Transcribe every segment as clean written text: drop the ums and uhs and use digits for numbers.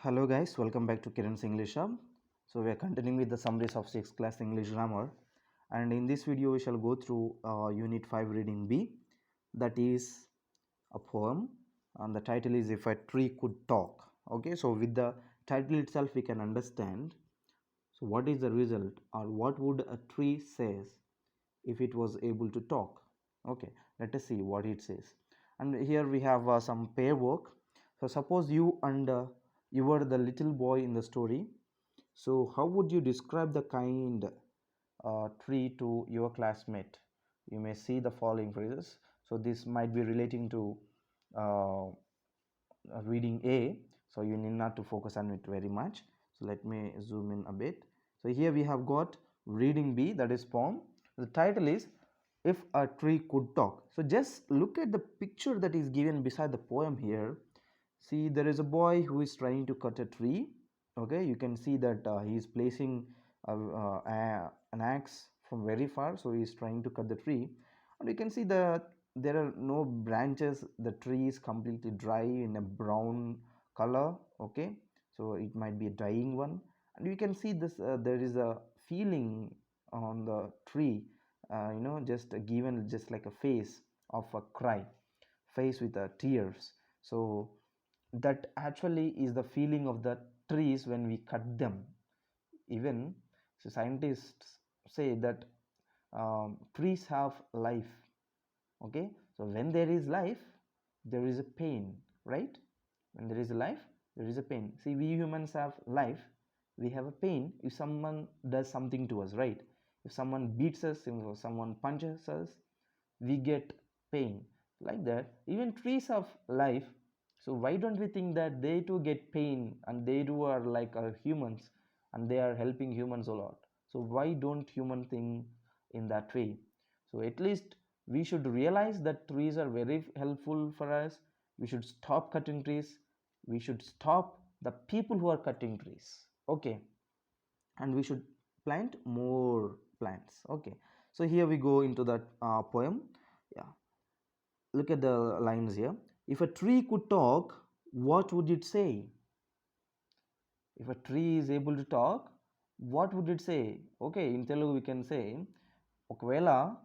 Hello guys, welcome back to Kiran's English Hub. So we are continuing with the summaries of 6th class English grammar, and in this video we shall go through Unit 5 reading B, that is a poem, and the title is If a Tree Could Talk. Okay, so with the title itself we can understand, so what is the result, or what would a tree says if it was able to talk. Okay, let us see what it says. And here we have some pair work. So suppose you and you were the little boy in the story. So how would you describe the kind tree to your classmate? You may see the following phrases. So this might be relating to uh, reading A, so you need not to focus on it very much. So let me zoom in a bit. So here we have got reading B, that is poem. The title is If a Tree Could Talk. So just look at the picture that is given beside the poem here. See, there is a boy who is trying to cut a tree. Okay, you can see that he is placing an axe from very far, so he is trying to cut the tree. And you can see that there are no branches, the tree is completely dry in a brown color. Okay, so it might be a dying one, and you can see this there is a feeling on the tree, just given just like a face of a cry, face with tears. So that actually is the feeling of the trees when we cut them. Even so scientists say that trees have life. Okay, so when there is life there is a pain, right? When there is a life there is a pain. See, we humans have life, we have a pain if someone does something to us, right? If someone beats us, if someone punches us, we get pain. Like that, even trees have life. So why don't we think that they too get pain, and they too are like humans, and they are helping humans a lot? So why don't human think in that way? So at least we should realize that trees are very helpful for us. We should stop cutting trees, we should stop the people who are cutting trees. Okay, and we should plant more plants. Okay, so here we go into that poem. Yeah, look at the lines here. If a tree could talk, what would it say? If a tree is able to talk, what would it say? Okay, in Telugu we can say ఒకవేళ.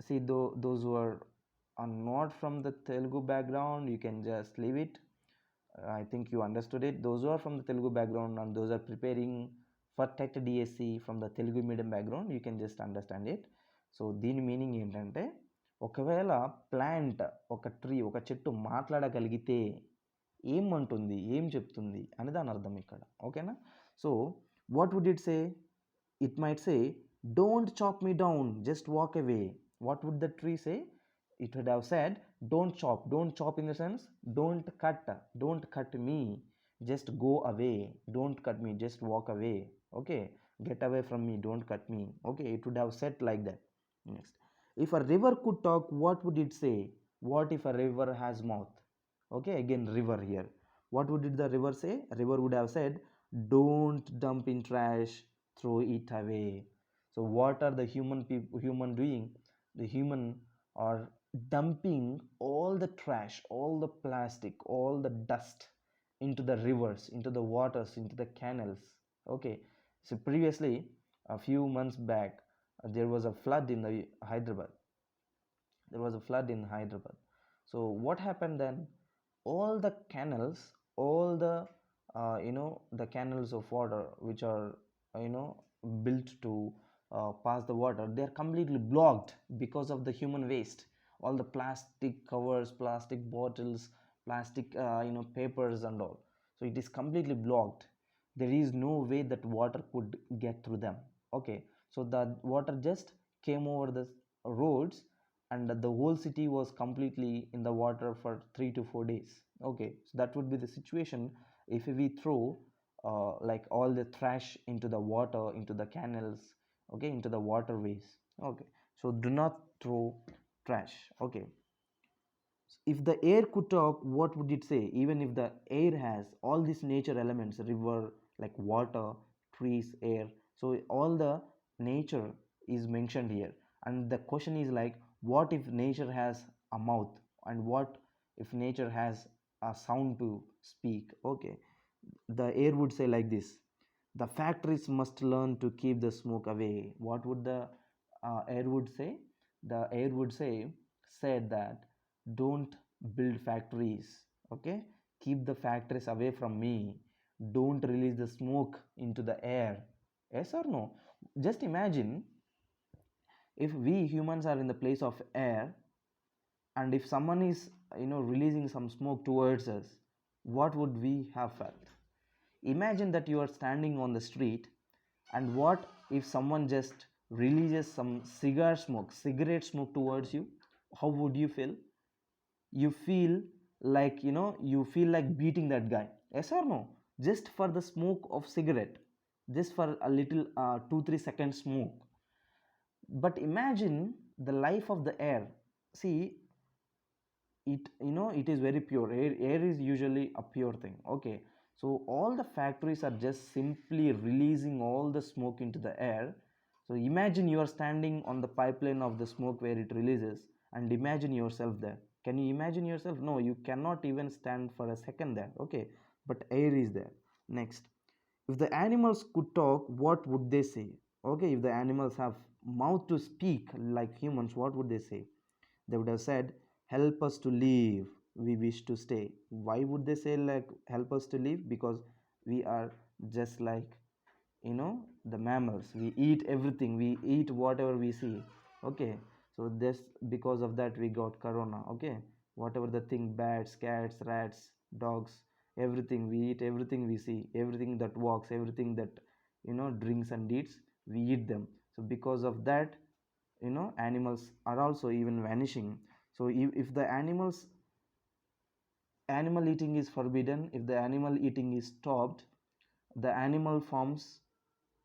See, those who are not from the Telugu background, you can just leave it. I think you understood it. Those who are from the Telugu background and those are preparing for TET-DSC from the Telugu medium background, you can just understand it. So దీని meaning ఏంటంటే, ఒకవేళ plant, ఒక tree, ఒక చెట్టు మాట్లాడగలిగితే ఏమంటుంది, ఏం చెప్తుంది అని దాని అర్థం ఇక్కడ. ఓకేనా? So what would it say? It might say, don't chop me down, just walk away. What would the tree say? It would have said, don't chop. Don't chop in the sense, don't cut me, just go away. Don't cut me, just walk away. Okay, get away from me, don't cut me. Okay, it would have said like that. Next, if a river could talk, what would it say? What if a river has mouth? Okay, again river here. What would the river say? River would have said, don't dump in trash, throw it away. So what are the human doing? The human are dumping all the trash, all the plastic, all the dust into the rivers, into the waters, into the canals. Okay, so previously, a few months back, there was a flood in the Hyderabad. There was a flood in Hyderabad. So what happened then? All the canals, all the the canals of water which are built to pass the water, they are completely blocked because of the human waste. All the plastic covers, plastic bottles, plastic papers and all. So it is completely blocked. There is no way that water could get through them. Okay, so the water just came over the roads, and the whole city was completely in the water for 3 to 4 days. Okay, so that would be the situation if we throw like all the trash into the water, into the canals, okay, into the waterways. Okay, so do not throw trash. Okay, if the air could talk, what would it say? Even if the air has all these nature elements, river, like water, trees, air, so all the nature is mentioned here. And the question is like, what if nature has a mouth, and what if nature has a sound to speak? Okay, the air would say like this: the factories must learn to keep the smoke away. What would the air would say? The air would say said that don't build factories. Okay, keep the factories away from me. Don't release the smoke into the air. Yes or no? Just imagine if we humans are in the place of air, and if someone is releasing some smoke towards us, what would we have felt? Imagine that you are standing on the street, and what if someone just releases some cigarette smoke towards you? How would you feel? You feel like you feel like beating that guy. Yes or no? Just for the smoke of cigarette, just for a little 2 3 second smoke. But imagine the life of the air. See, it is very pure. Air is usually a pure thing. Okay, so all the factories are just simply releasing all the smoke into the air. So imagine you are standing on the pipeline of the smoke where it releases, and imagine yourself there. Can you imagine yourself? No, you cannot even stand for a second there. Okay, but air is there. Next, if the animals could talk, what would they say? Okay, if the animals have mouth to speak like humans, what would they say? They would have said, help us to live, we wish to stay. Why would they say like help us to live? Because we are just like the mammals. We eat everything, we eat whatever we see. Okay, so this, because of that we got corona. Okay, whatever the thing, bats, cats, rats, dogs, everything we eat, everything we see, everything that walks, everything that drinks and eats, we eat them. So because of that, animals are also even vanishing. So if the animal eating is forbidden, if the animal eating is stopped, the animal farms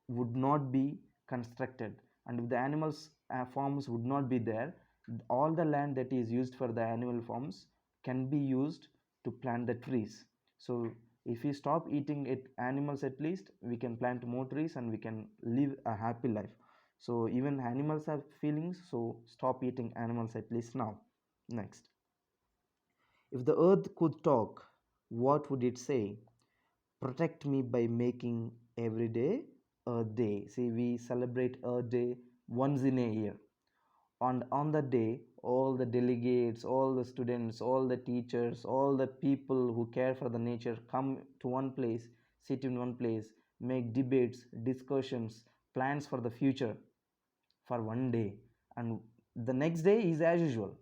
would not be constructed, and if the animals farms would not be there, all the land that is used for the animal farms can be used to plant the trees. So if we stop eating it animals, at least we can plant more trees and we can live a happy life. So even animals have feelings, so stop eating animals at least now. Next, if the earth could talk, what would it say? Protect me by making every day Earth Day. See, we celebrate Earth Day once in a year. On that day, all the delegates, all the students, all the teachers, all the people who care for the nature come to one place, sit in one place, make debates, discussions, plans for the future for one day, and the next day is as usual.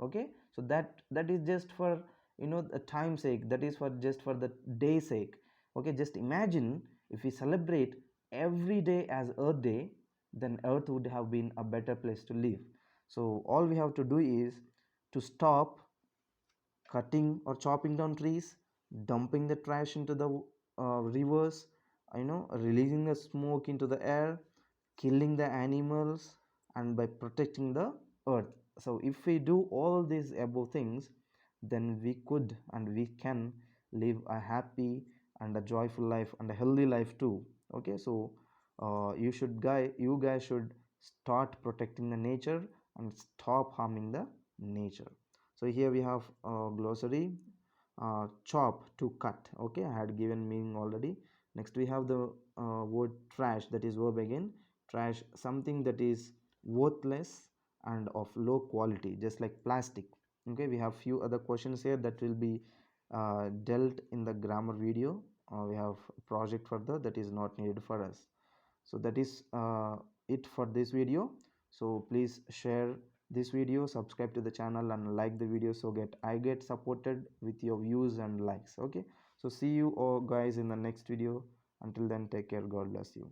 Okay, so that is just for the time sake, that is for just for the day sake. Okay, just imagine if we celebrate every day as Earth Day, then Earth would have been a better place to live. So all we have to do is to stop cutting or chopping down trees, dumping the trash into the rivers, releasing the smoke into the air, killing the animals, and by protecting the earth. So if we do all these above things, then we could and we can live a happy and a joyful life and a healthy life too. Okay, so you guys should start protecting the nature and stop harming the nature. So here we have glossary. Chop, to cut. Okay, I had given meaning already. Next we have the word trash, that is verb again. Trash, something that is worthless and of low quality, just like plastic. Okay, we have few other questions here that will be dealt in the grammar video. We have project further that is not needed for us. So that is it for this video. So please share this video, subscribe to the channel, and like the video, so I get supported with your views and likes. Okay, so see you all guys in the next video. Until then, take care. God bless you.